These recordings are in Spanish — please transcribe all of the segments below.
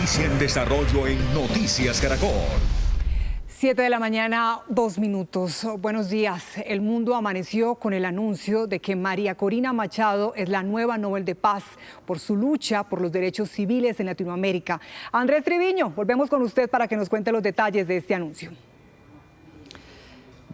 Noticia en desarrollo en Noticias Caracol. 7 de la mañana, 2 minutos. Buenos días. El mundo amaneció con el anuncio de que María Corina Machado es la nueva Nobel de Paz por su lucha por los derechos civiles en Latinoamérica. Andrés Triviño, volvemos con usted para que nos cuente los detalles de este anuncio.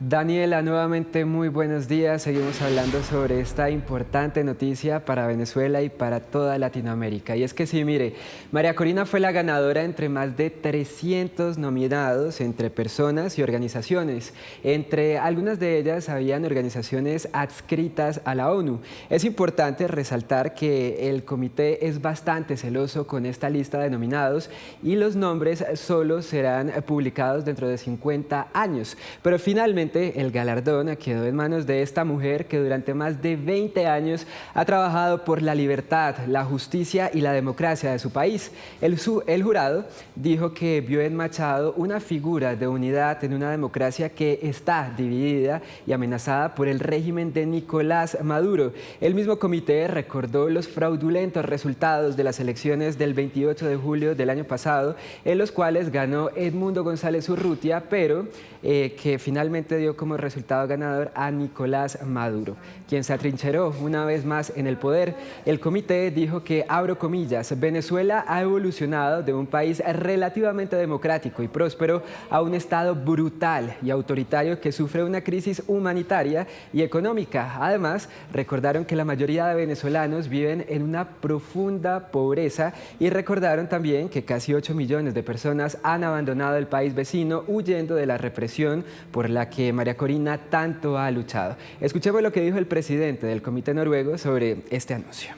Daniela, nuevamente muy buenos días. Seguimos hablando sobre esta importante noticia para Venezuela y para toda Latinoamérica. Y es que sí, mire, María Corina fue la ganadora entre más de 300 nominados entre personas y organizaciones. Entre algunas de ellas habían organizaciones adscritas a la ONU. Es importante resaltar que el comité es bastante celoso con esta lista de nominados y los nombres solo serán publicados dentro de 50 años. Pero finalmente el galardón quedó en manos de esta mujer que durante más de 20 años ha trabajado por la libertad, la justicia y la democracia de su país. El jurado dijo que vio en Machado una figura de unidad en una democracia que está dividida y amenazada por el régimen de Nicolás Maduro. El mismo comité recordó los fraudulentos resultados de las elecciones del 28 de julio del año pasado, en los cuales ganó Edmundo González Urrutia, pero que finalmente dio como resultado ganador a Nicolás Maduro, quien se atrincheró una vez más en el poder. El comité dijo que, abro comillas, Venezuela ha evolucionado de un país relativamente democrático y próspero a un estado brutal y autoritario que sufre una crisis humanitaria y económica. Además, recordaron que la mayoría de venezolanos viven en una profunda pobreza y recordaron también que casi 8 millones de personas han abandonado el país vecino huyendo de la represión por la que María Corina tanto ha luchado. Escuchemos lo que dijo el presidente del Comité Noruego sobre este anuncio.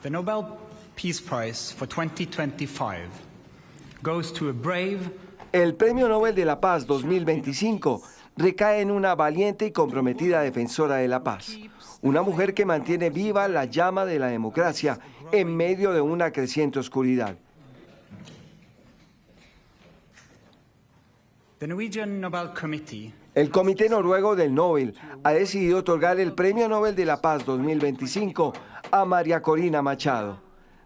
The Nobel Peace Prize for 2025 goes to a brave. El Premio Nobel de la Paz 2025 recae en una valiente y comprometida defensora de la paz, una mujer que mantiene viva la llama de la democracia en medio de una creciente oscuridad. El Comité Noruego del Nobel ha decidido otorgar el Premio Nobel de la Paz 2025 a María Corina Machado.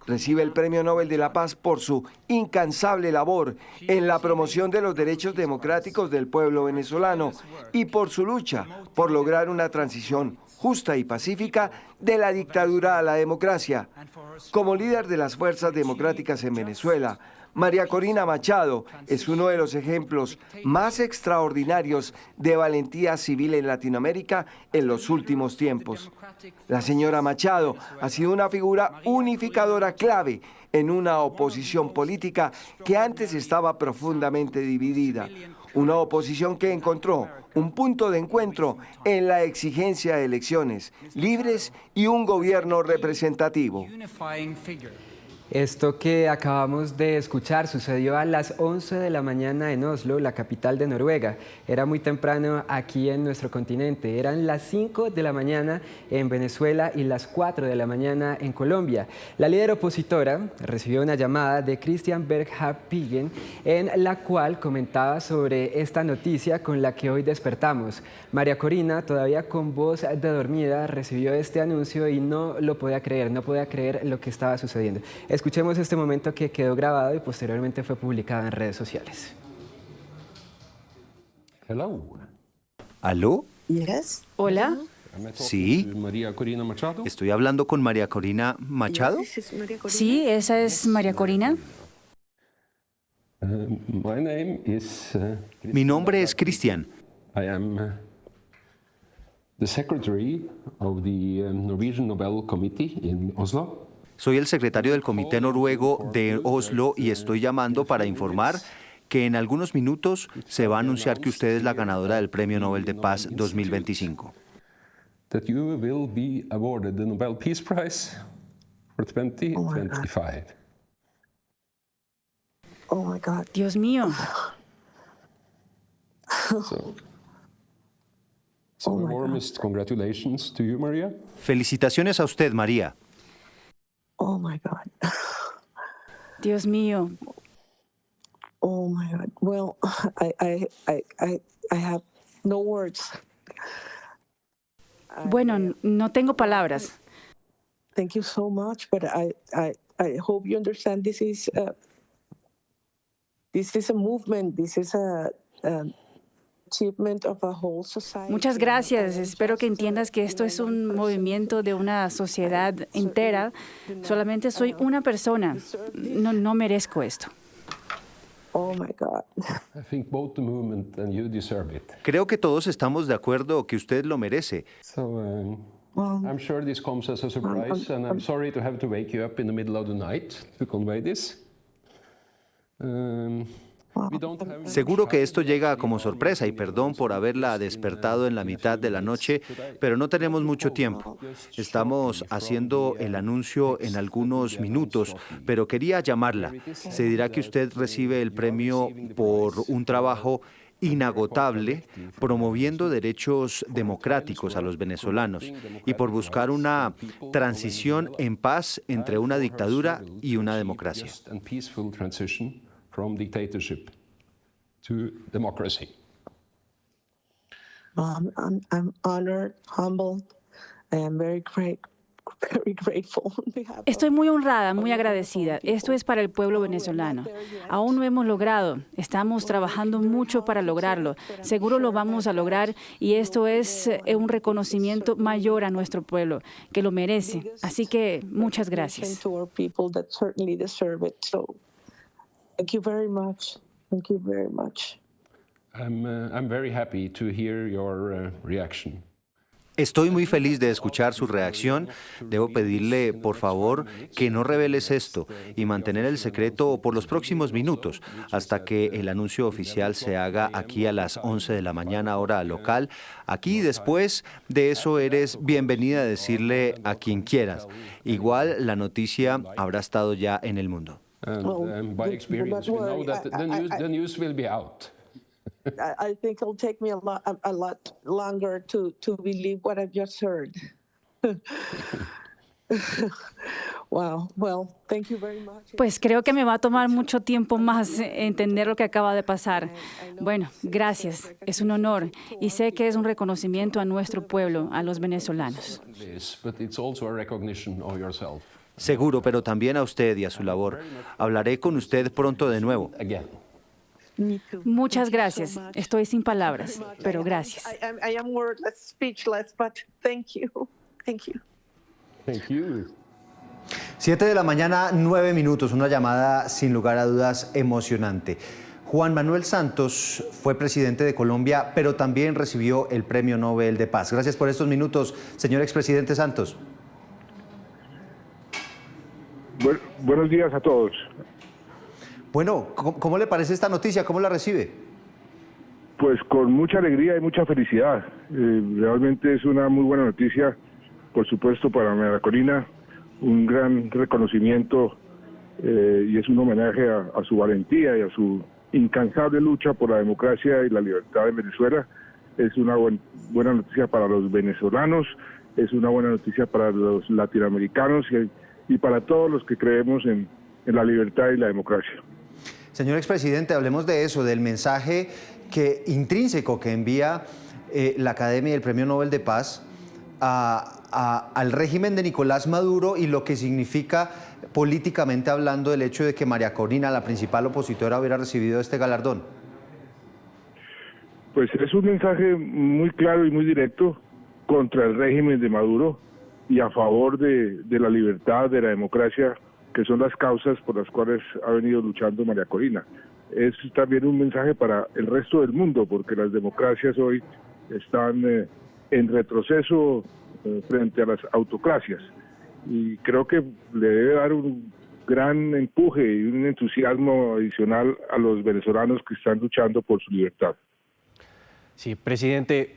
Recibe el Premio Nobel de la Paz por su incansable labor en la promoción de los derechos democráticos del pueblo venezolano y por su lucha por lograr una transición justa y pacífica de la dictadura a la democracia. Como líder de las fuerzas democráticas en Venezuela, María Corina Machado es uno de los ejemplos más extraordinarios de valentía civil en Latinoamérica en los últimos tiempos. La señora Machado ha sido una figura unificadora clave en una oposición política que antes estaba profundamente dividida. Una oposición que encontró un punto de encuentro en la exigencia de elecciones libres y un gobierno representativo. Esto que acabamos de escuchar sucedió a las 11 de la mañana en Oslo, la capital de Noruega. Era muy temprano aquí en nuestro continente. Eran las 5 de la mañana en Venezuela y las 4 de la mañana en Colombia. La líder opositora recibió una llamada de Christian Berg-Harpingen en la cual comentaba sobre esta noticia con la que hoy despertamos. María Corina, todavía con voz de dormida, recibió este anuncio y no lo podía creer, no podía creer lo que estaba sucediendo. Escuchemos este momento que quedó grabado y posteriormente fue publicado en redes sociales. Hello. ¿Aló? Yes. Hola. Sí. ¿Estoy hablando con María Corina Machado? Sí, esa es María Corina. Mi nombre es Cristian. I am the secretary of the Norwegian Nobel Committee in Oslo. Soy el secretario del Comité Noruego de Oslo y estoy llamando para informar que en algunos minutos se va a anunciar que usted es la ganadora del Premio Nobel de Paz 2025. That you will be awarded the Nobel Peace Prize for 2025. Oh my God. Dios mío. So the warmest congratulations to you, Maria. Felicitaciones a usted, María. Oh my God. Dios mío. Oh my God. Well, I have no words. Bueno, no tengo palabras. Thank you so much, but I I hope you understand this is a movement. This is a achievement of a whole society. Muchas gracias. Espero que entiendas que esto es un movimiento de una sociedad entera. Solamente soy una persona. No merezco esto. Oh my God. I think both the movement and you deserve it. Creo que todos estamos de acuerdo que usted lo merece. So I'm sure this comes as a surprise, and I'm sorry to have to wake you up in the middle of the night to convey this. We don't have Seguro que esto llega como sorpresa y perdón por haberla despertado en la mitad de la noche, pero no tenemos mucho tiempo. Estamos haciendo el anuncio en algunos minutos, pero quería llamarla. Se dirá que usted recibe el premio por un trabajo inagotable promoviendo derechos democráticos a los venezolanos y por buscar una transición en paz entre una dictadura y una democracia. and peaceful transition from dictatorship to democracy. I'm honored, humbled, and very grateful. Estoy muy honrada, muy agradecida. Esto es para el pueblo venezolano. Aún no hemos logrado. Estamos trabajando mucho para lograrlo. Seguro lo vamos a lograr y esto es un reconocimiento mayor a nuestro pueblo, que lo merece. Así que muchas gracias. To our people that certainly deserve it. So, thank you very much. Thank you very much. I'm very happy to hear your reaction. Estoy muy feliz de escuchar su reacción. Debo pedirle, por favor, que no reveles esto y mantener el secreto por los próximos minutos hasta que el anuncio oficial se haga aquí a las 11 de la mañana hora local. Aquí después de eso eres bienvenida a decirle a quien quieras. Igual la noticia habrá estado ya en el mundo. And by experience, we know that the news will be out. I think it'll take me a lot longer to believe what I've just heard. Wow. Well, thank you very much. Pues creo que me va a tomar mucho tiempo más entender lo que acaba de pasar. Bueno, gracias. Es un honor y sé que es un reconocimiento a nuestro pueblo, a los venezolanos. But it's also a recognition of yourself. Seguro, pero también a usted y a su labor. Hablaré con usted pronto de nuevo. Again. Muchas gracias. Estoy sin palabras, pero gracias. I am wordless, speechless, but thank you. Thank you. Thank you. 7 de la mañana, 9 minutos, una llamada sin lugar a dudas emocionante. Juan Manuel Santos fue presidente de Colombia, pero también recibió el Premio Nobel de Paz. Gracias por estos minutos, señor expresidente Santos. Buenos días a todos. Bueno, ¿cómo le parece esta noticia? ¿Cómo la recibe? Pues con mucha alegría y mucha felicidad. Realmente es una muy buena noticia, por supuesto, para María Corina, un gran reconocimiento y es un homenaje a su valentía y a su incansable lucha por la democracia y la libertad en Venezuela. Es una buena noticia para los venezolanos, es una buena noticia para los latinoamericanos y para todos los que creemos en la libertad y la democracia. Señor expresidente, hablemos de eso, del mensaje intrínseco que envía la Academia del Premio Nobel de Paz al régimen de Nicolás Maduro y lo que significa políticamente hablando el hecho de que María Corina, la principal opositora, hubiera recibido este galardón. Pues es un mensaje muy claro y muy directo contra el régimen de Maduro y a favor de la libertad, de la democracia, que son las causas por las cuales ha venido luchando María Corina. Es también un mensaje para el resto del mundo, porque las democracias hoy están en retroceso frente a las autocracias. Y creo que le debe dar un gran empuje y un entusiasmo adicional a los venezolanos que están luchando por su libertad. Sí, presidente,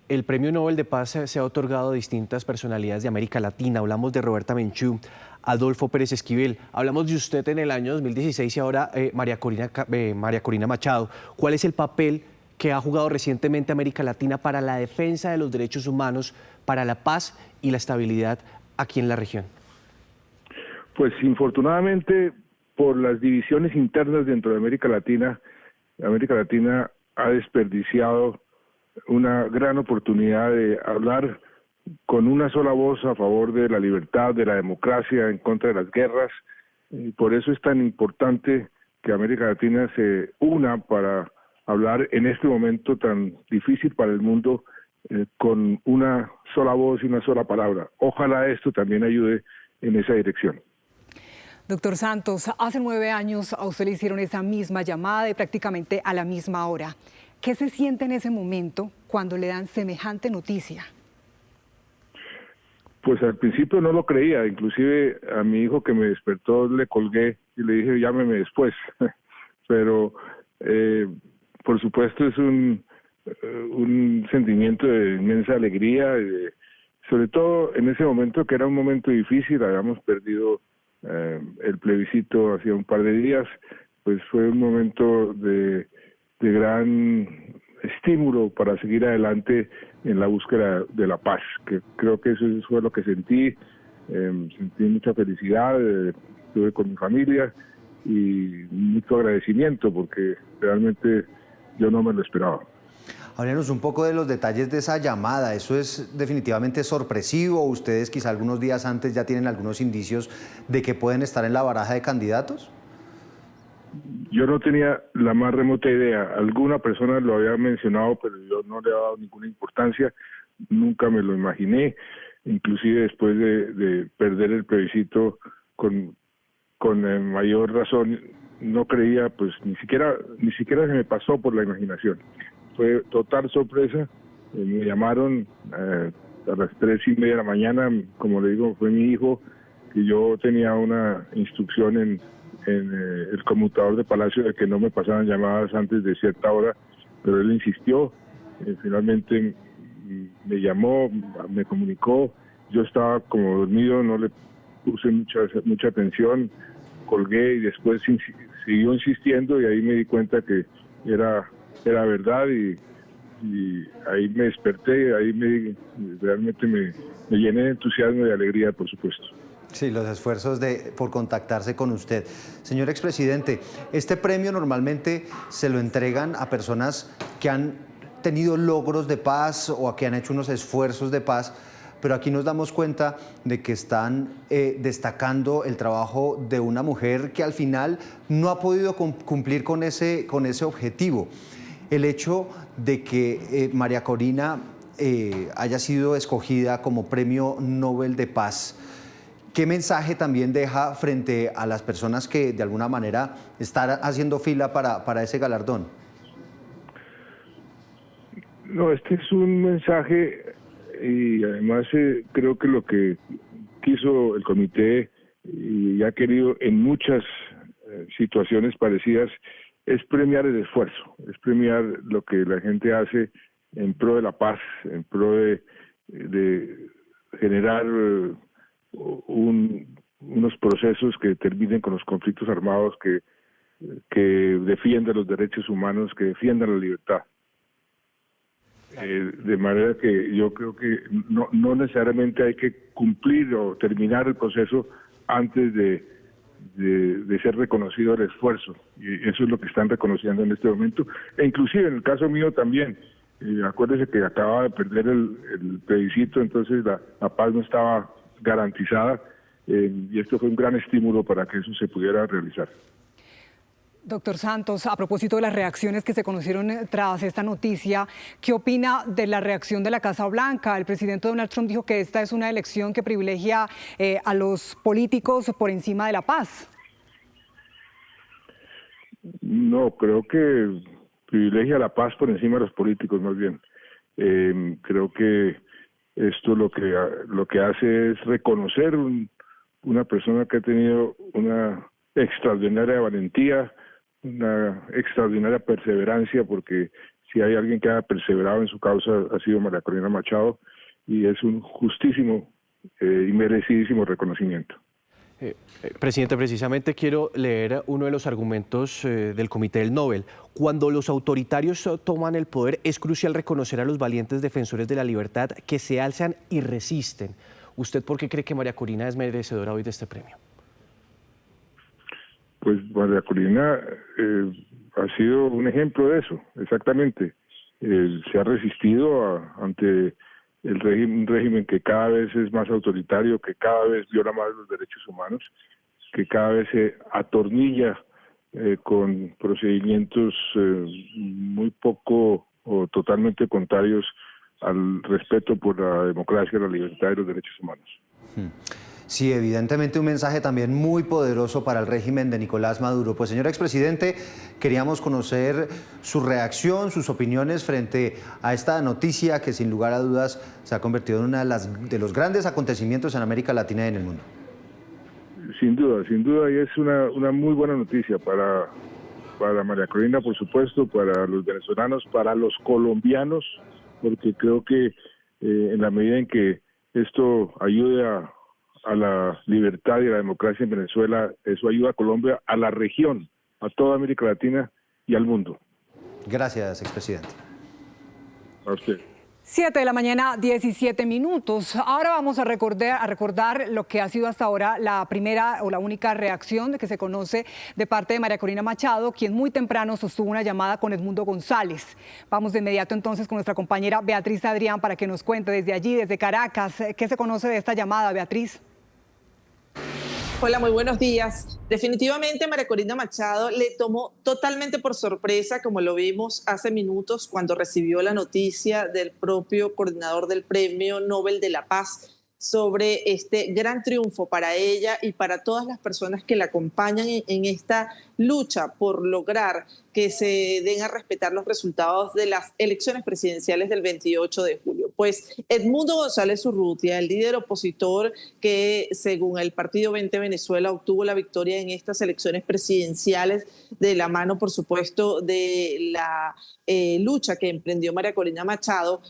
el Premio Nobel de Paz se ha otorgado a distintas personalidades de América Latina. Hablamos de Roberta Menchú, Adolfo Pérez Esquivel. Hablamos de usted en el año 2016 y ahora María Corina Machado. ¿Cuál es el papel que ha jugado recientemente América Latina para la defensa de los derechos humanos, para la paz y la estabilidad aquí en la región? Pues infortunadamente, por las divisiones internas dentro de América Latina ha desperdiciado una gran oportunidad de hablar con una sola voz a favor de la libertad, de la democracia, en contra de las guerras. Por eso es tan importante que América Latina se una para hablar en este momento tan difícil para el mundo con una sola voz y una sola palabra. Ojalá esto también ayude en esa dirección. Doctor Santos, hace 9 años a usted le hicieron esa misma llamada y prácticamente a la misma hora. ¿Qué se siente en ese momento cuando le dan semejante noticia? Pues al principio no lo creía, inclusive a mi hijo que me despertó le colgué y le dije llámeme después, pero por supuesto es un sentimiento de inmensa alegría, sobre todo en ese momento que era un momento difícil, habíamos perdido el plebiscito hacía un par de días, pues fue un momento de gran estímulo para seguir adelante en la búsqueda de la paz, que creo que eso fue lo que sentí, sentí mucha felicidad, estuve con mi familia y mucho agradecimiento porque realmente yo no me lo esperaba. Háblenos un poco de los detalles de esa llamada. ¿Eso es definitivamente sorpresivo? ¿Ustedes quizá algunos días antes ya tienen algunos indicios de que pueden estar en la baraja de candidatos? Yo no tenía la más remota idea. Alguna persona lo había mencionado, pero yo no le he dado ninguna importancia. Nunca me lo imaginé. Inclusive después de perder el plebiscito con mayor razón, no creía, pues ni siquiera se me pasó por la imaginación. Fue total sorpresa. Me llamaron a las 3:30 de la mañana, como le digo, fue mi hijo, que yo tenía una instrucción en el conmutador de Palacio de que no me pasaban llamadas antes de cierta hora, pero él insistió, finalmente me llamó, me comunicó, yo estaba como dormido, no le puse mucha atención, colgué y después siguió insistiendo y ahí me di cuenta que era verdad y ahí me desperté, ahí realmente me llené de entusiasmo y de alegría, por supuesto. Sí, los esfuerzos por contactarse con usted. Señor expresidente, este premio normalmente se lo entregan a personas que han tenido logros de paz o a que han hecho unos esfuerzos de paz, pero aquí nos damos cuenta de que están destacando el trabajo de una mujer que al final no ha podido cumplir con ese objetivo. El hecho de que María Corina haya sido escogida como Premio Nobel de Paz, ¿qué mensaje también deja frente a las personas que de alguna manera están haciendo fila para ese galardón? No, este es un mensaje y además creo que lo que quiso el comité y ha querido en muchas situaciones parecidas es premiar el esfuerzo, es premiar lo que la gente hace en pro de la paz, en pro de generar unos procesos que terminen con los conflictos armados, que defiendan los derechos humanos, que defiendan la libertad. De manera que yo creo que no necesariamente hay que cumplir o terminar el proceso antes de ser reconocido el esfuerzo, y eso es lo que están reconociendo en este momento, e inclusive en el caso mío también. Acuérdese que acababa de perder el plebiscito, entonces la paz no estaba garantizada, y esto fue un gran estímulo para que eso se pudiera realizar. Doctor Santos, a propósito de las reacciones que se conocieron tras esta noticia, ¿qué opina de la reacción de la Casa Blanca? El presidente Donald Trump dijo que esta es una elección que privilegia a los políticos por encima de la paz. No, creo que privilegia la paz por encima de los políticos, más bien. Creo que esto lo que hace es reconocer una persona que ha tenido una extraordinaria valentía, una extraordinaria perseverancia, porque si hay alguien que ha perseverado en su causa ha sido María Corina Machado, y es un justísimo y merecidísimo reconocimiento. Presidente, precisamente quiero leer uno de los argumentos del Comité del Nobel. Cuando los autoritarios toman el poder, es crucial reconocer a los valientes defensores de la libertad que se alzan y resisten. ¿Usted por qué cree que María Corina es merecedora hoy de este premio? Pues María Corina ha sido un ejemplo de eso, exactamente. Se ha resistido ante un régimen que cada vez es más autoritario, que cada vez viola más los derechos humanos, que cada vez se atornilla con procedimientos muy poco o totalmente contrarios al respeto por la democracia, la libertad y los derechos humanos. Sí, evidentemente un mensaje también muy poderoso para el régimen de Nicolás Maduro. Pues señor expresidente, queríamos conocer su reacción, sus opiniones frente a esta noticia que sin lugar a dudas se ha convertido en uno de los grandes acontecimientos en América Latina y en el mundo. Sin duda, y es una muy buena noticia para María Corina, por supuesto, para los venezolanos, para los colombianos, porque creo que en la medida en que esto ayude a la libertad y a la democracia en Venezuela, eso ayuda a Colombia, a la región, a toda América Latina y al mundo. Gracias, expresidente. A usted. 7 de la mañana, 17 minutos. Ahora vamos a recordar lo que ha sido hasta ahora la primera o la única reacción que se conoce de parte de María Corina Machado, quien muy temprano sostuvo una llamada con Edmundo González. Vamos de inmediato entonces con nuestra compañera Beatriz Adrián para que nos cuente desde allí, desde Caracas, qué se conoce de esta llamada, Beatriz. Hola, muy buenos días. Definitivamente María Corina Machado le tomó totalmente por sorpresa, como lo vimos hace minutos cuando recibió la noticia del propio coordinador del Premio Nobel de la Paz sobre este gran triunfo para ella y para todas las personas que la acompañan en esta lucha por lograr que se den a respetar los resultados de las elecciones presidenciales del 28 de julio. Pues Edmundo González Urrutia, el líder opositor que según el Partido 20 Venezuela obtuvo la victoria en estas elecciones presidenciales de la mano, por supuesto, de la lucha que emprendió María Corina Machado,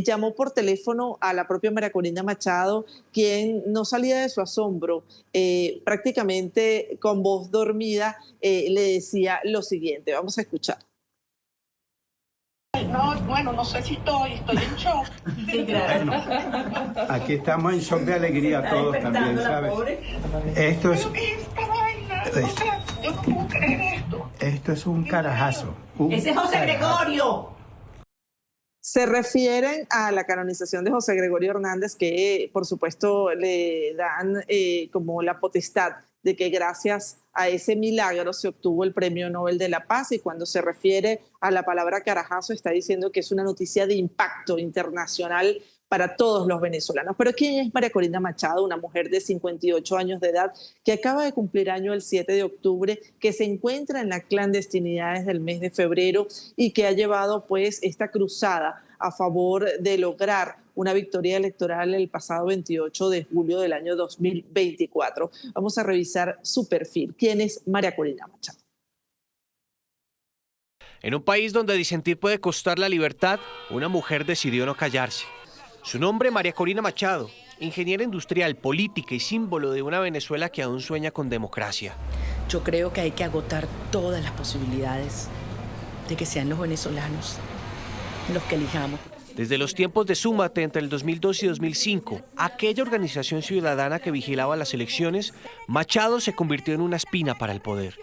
llamó por teléfono a la propia María Corina Machado, quien no salía de su asombro, prácticamente con voz dormida, le decía lo siguiente. Vamos a escuchar. No, bueno, no sé si estoy en shock. Sí, claro. Aquí estamos en shock de alegría todos también, ¿sabes? Esto es... ¿Qué es esta vaina? O sea, yo no puedo creer esto. Esto es un carajazo. Ese es José Gregorio. Se refieren a la canonización de José Gregorio Hernández, que por supuesto le dan como la potestad de que gracias a ese milagro se obtuvo el Premio Nobel de la Paz, y cuando se refiere a la palabra carajazo está diciendo que es una noticia de impacto internacional para todos los venezolanos. Pero ¿quién es María Corina Machado? Una mujer de 58 años de edad que acaba de cumplir año el 7 de octubre, que se encuentra en la clandestinidad desde el mes de febrero y que ha llevado pues esta cruzada a favor de lograr una victoria electoral el pasado 28 de julio del año 2024. Vamos a revisar su perfil. ¿Quién es María Corina Machado? En un país donde disentir puede costar la libertad, una mujer decidió no callarse. Su nombre, María Corina Machado, ingeniera industrial, política y símbolo de una Venezuela que aún sueña con democracia. Yo creo que hay que agotar todas las posibilidades de que sean los venezolanos los que elijamos. Desde los tiempos de Súmate entre el 2002 y 2005, aquella organización ciudadana que vigilaba las elecciones, Machado se convirtió en una espina para el poder.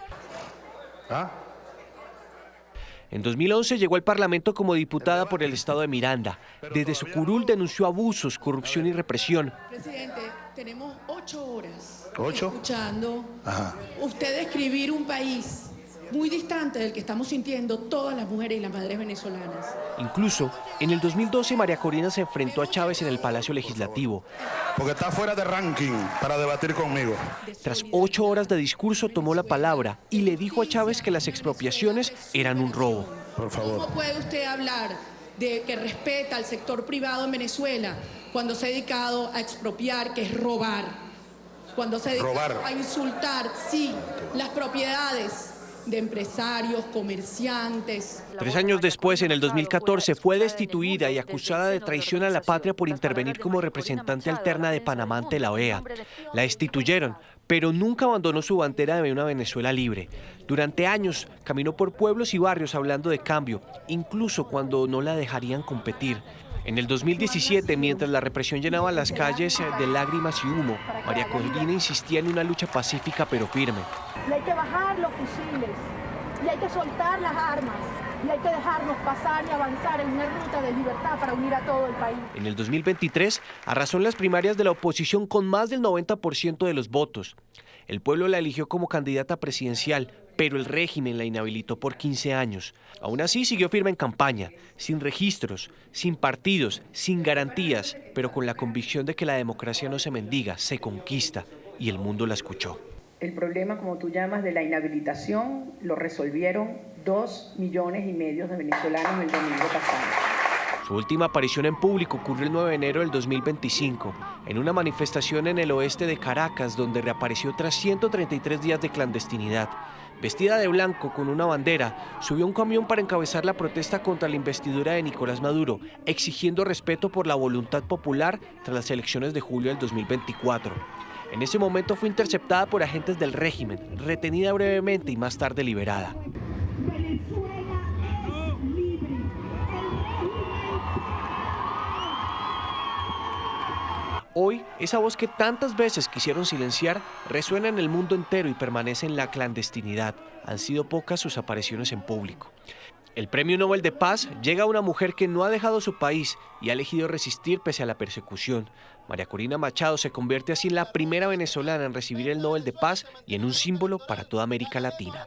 En 2011 llegó al Parlamento como diputada por el estado de Miranda. Desde su curul denunció abusos, corrupción y represión. Presidente, tenemos 8 horas ¿8? Escuchando Ajá. usted describir un país muy distante del que estamos sintiendo todas las mujeres y las madres venezolanas. Incluso, en el 2012 María Corina se enfrentó a Chávez en el Palacio Legislativo. Porque está fuera de ranking para debatir conmigo. Tras 8 horas de discurso tomó la palabra y le dijo a Chávez que las expropiaciones eran un robo. Por favor. ¿Cómo puede usted hablar de que respeta al sector privado en Venezuela cuando se ha dedicado a expropiar, que es robar? Cuando se ha dedicado a insultar, sí, las propiedades de empresarios, comerciantes. 3 años después, en el 2014, fue destituida y acusada de traición a la patria por intervenir como representante alterna de Panamá ante la OEA. La destituyeron, pero nunca abandonó su bandera de una Venezuela libre. Durante años caminó por pueblos y barrios hablando de cambio, incluso cuando no la dejarían competir. En el 2017, mientras la represión llenaba las calles de lágrimas y humo, María Corina insistía en una lucha pacífica pero firme. Y hay que bajar los fusiles, y hay que soltar las armas, y hay que dejarnos pasar y avanzar en una ruta de libertad para unir a todo el país. En el 2023 arrasó en las primarias de la oposición con más del 90% de los votos. El pueblo la eligió como candidata presidencial, pero el régimen la inhabilitó por 15 años. Aún así siguió firme en campaña, sin registros, sin partidos, sin garantías, pero con la convicción de que la democracia no se mendiga, se conquista, y el mundo la escuchó. El problema, como tú llamas, de la inhabilitación lo resolvieron 2,5 millones de venezolanos el domingo pasado. Su última aparición en público ocurrió el 9 de enero del 2025, en una manifestación en el oeste de Caracas, donde reapareció tras 133 días de clandestinidad. Vestida de blanco con una bandera, subió a un camión para encabezar la protesta contra la investidura de Nicolás Maduro, exigiendo respeto por la voluntad popular tras las elecciones de julio del 2024. En ese momento fue interceptada por agentes del régimen, retenida brevemente y más tarde liberada. Hoy, esa voz que tantas veces quisieron silenciar resuena en el mundo entero y permanece en la clandestinidad. Han sido pocas sus apariciones en público. El Premio Nobel de Paz llega a una mujer que no ha dejado su país y ha elegido resistir pese a la persecución. María Corina Machado se convierte así en la primera venezolana en recibir el Nobel de Paz y en un símbolo para toda América Latina.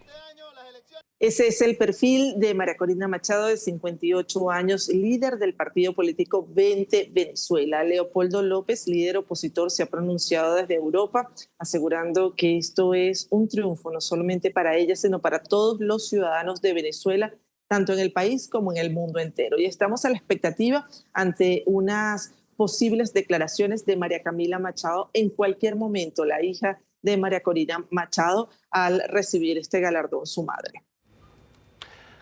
Ese es el perfil de María Corina Machado, de 58 años, líder del partido político 20 Venezuela. Leopoldo López, líder opositor, se ha pronunciado desde Europa, asegurando que esto es un triunfo no solamente para ella, sino para todos los ciudadanos de Venezuela, tanto en el país como en el mundo entero. Y estamos a la expectativa ante unas posibles declaraciones de María Camila Machado en cualquier momento, la hija de María Corina Machado, al recibir este galardón su madre.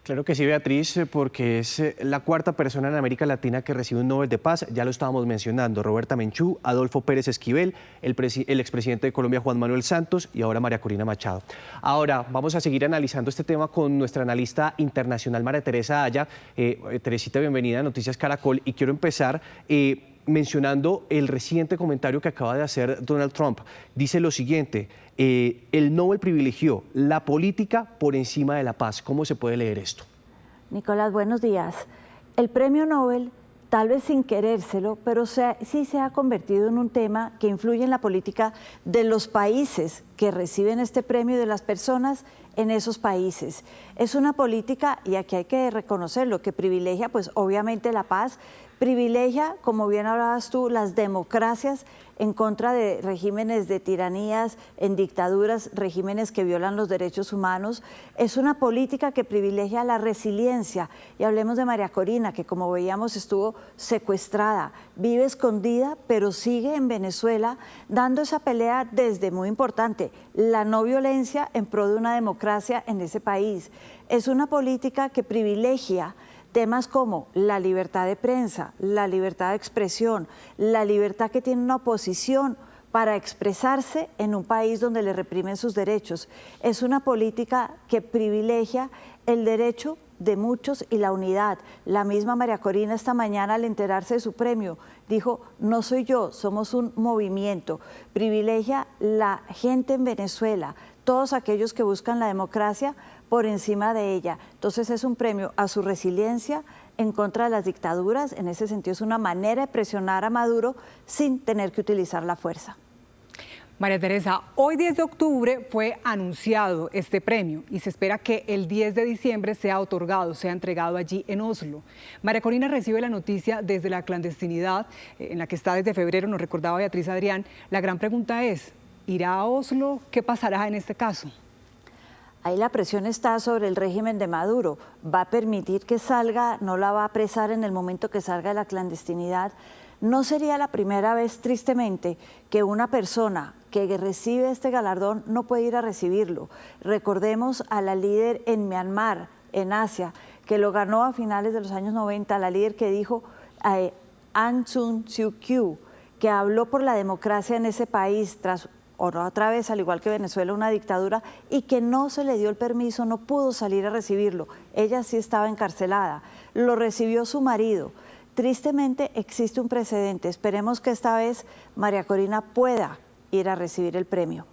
Claro que sí, Beatriz, porque es la cuarta persona en América Latina que recibe un Nobel de Paz. Ya lo estábamos mencionando: Roberta Menchú, Adolfo Pérez Esquivel, el expresidente de Colombia Juan Manuel Santos y ahora María Corina Machado. Ahora vamos a seguir analizando este tema con nuestra analista internacional María Teresa Aya. Teresita, bienvenida a Noticias Caracol, y quiero empezar mencionando el reciente comentario que acaba de hacer Donald Trump. Dice lo siguiente: el Nobel privilegió la política por encima de la paz. ¿Cómo se puede leer esto? Nicolás, buenos días. El premio Nobel, tal vez sin querérselo, pero sí se ha convertido en un tema que influye en la política de los países que reciben este premio y de las personas en esos países. Es una política, y aquí hay que reconocerlo, que privilegia, pues obviamente, la paz, privilegia, como bien hablabas tú, las democracias en contra de regímenes de tiranías, en dictaduras, regímenes que violan los derechos humanos. Es una política que privilegia la resiliencia. Y hablemos de María Corina, que como veíamos estuvo secuestrada, vive escondida, pero sigue en Venezuela dando esa pelea desde, muy importante, la no violencia en pro de una democracia en ese país. Es una política que privilegia temas como la libertad de prensa, la libertad de expresión, la libertad que tiene una oposición para expresarse en un país donde le reprimen sus derechos. Es una política que privilegia el derecho de muchos y la unidad. La misma María Corina esta mañana, al enterarse de su premio, dijo: no soy yo, somos un movimiento. Privilegia la gente en Venezuela, todos aquellos que buscan la democracia por encima de ella. Entonces es un premio a su resiliencia en contra de las dictaduras. En ese sentido es una manera de presionar a Maduro sin tener que utilizar la fuerza. María Teresa, hoy 10 de octubre fue anunciado este premio y se espera que el 10 de diciembre sea otorgado, sea entregado allí en Oslo. María Corina recibe la noticia desde la clandestinidad en la que está desde febrero, nos recordaba Beatriz Adrián. La gran pregunta es: ¿irá a Oslo? ¿Qué pasará en este caso? Ahí la presión está sobre el régimen de Maduro. Va a permitir que salga, no la va a apresar en el momento que salga de la clandestinidad. No sería la primera vez, tristemente, que una persona que recibe este galardón no puede ir a recibirlo. Recordemos a la líder en Myanmar, en Asia, que lo ganó a finales de los años 90, la líder que dijo, Aung San Suu Kyi, que habló por la democracia en ese país tras otra vez, al igual que Venezuela, una dictadura, y que no se le dio el permiso, no pudo salir a recibirlo. Ella sí estaba encarcelada. Lo recibió su marido. Tristemente existe un precedente. Esperemos que esta vez María Corina pueda ir a recibir el premio.